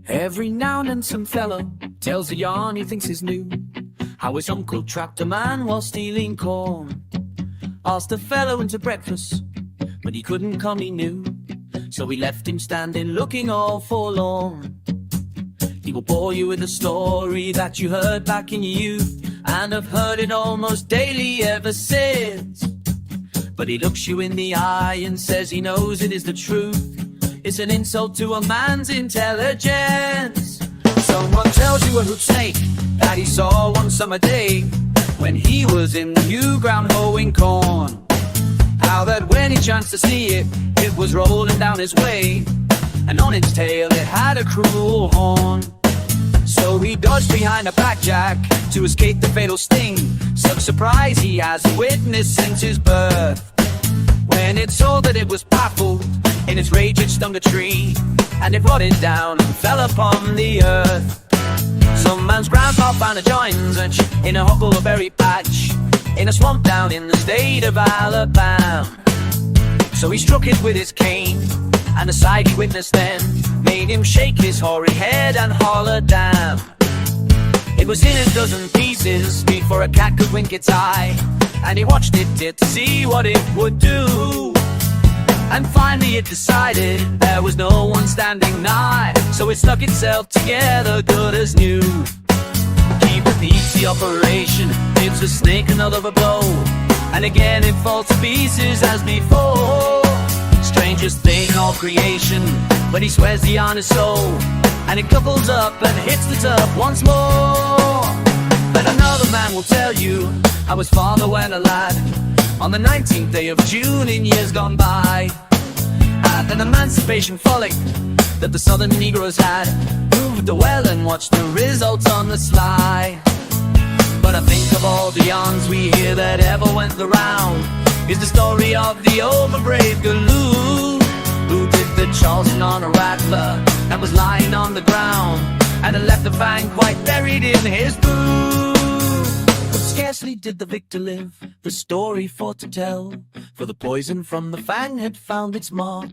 Every now and then some fellow tells a yarn he thinks is new, how his uncle trapped a man while stealing corn. Asked the fellow into breakfast, but he couldn't come, he knew, so he left him standing looking all forlorn. He will bore you with a story that you heard back in your youth, and have heard it almost daily ever since. But he looks you in the eye and says he knows it is the truth. It's an insult to a man's intelligence. Someone tells you a hoot snake that he saw one summer day when he was in the new ground hoeing corn. How that when he chanced to see it, it was rolling down his way, and on its tail it had a cruel horn. So he dodged behind a blackjack to escape the fatal sting. Such surprise he hasn't witnessed since his birth. When it saw that it was baffled, in its rage it stung a tree, and it rotted down and fell upon the earth. Some man's grandpa found a joint in a huckleberry patch in a swamp down in the state of Alabama. So he struck it with his cane, and the sight he witnessed then made him shake his hoary head and holler damn. It was in a dozen pieces before a cat could wink its eye, and he watched it to see what it would do. And finally it decided there was no one standing nigh, so it stuck itself together good as new. Keep repeats the operation, gives the snake another blow, and again it falls to pieces as before. Strangest thing all creation, when he swears the honest soul, and it couples up and hits the tub once more. But another man will tell you how his father went a lad on the 19th day of June in years gone by, at an emancipation frolic that the southern Negroes had, moved the well and watched the results on the sly. But I think of all the yarns we hear that ever went the round is the story of the overbrave galoot who did the Charleston on a rattler and was lying on the ground, and had left the fang quite buried in his boot. But scarcely did the victor live the story for to tell, for the poison from the fang had found its mark,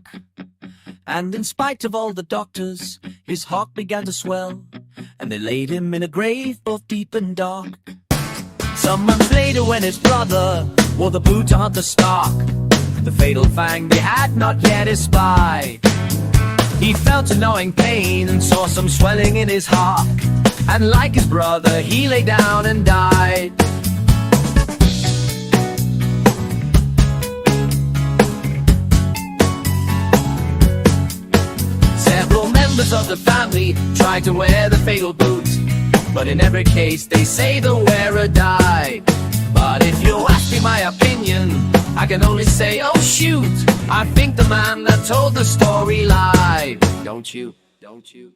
and in spite of all the doctors his heart began to swell, and they laid him in a grave both deep and dark. Some months later, when his brother wore the boot to hunt the stock, the fatal fang they had not yet espied, he felt a gnawing pain and saw some swelling in his heart, and like his brother he lay down and died. Several members of the family tried to wear the fatal boot, but in every case they say the wearer died. But if you ask me my opinion, I can only say, oh shoot, I think the man that told the story lied. Don't you? Don't you?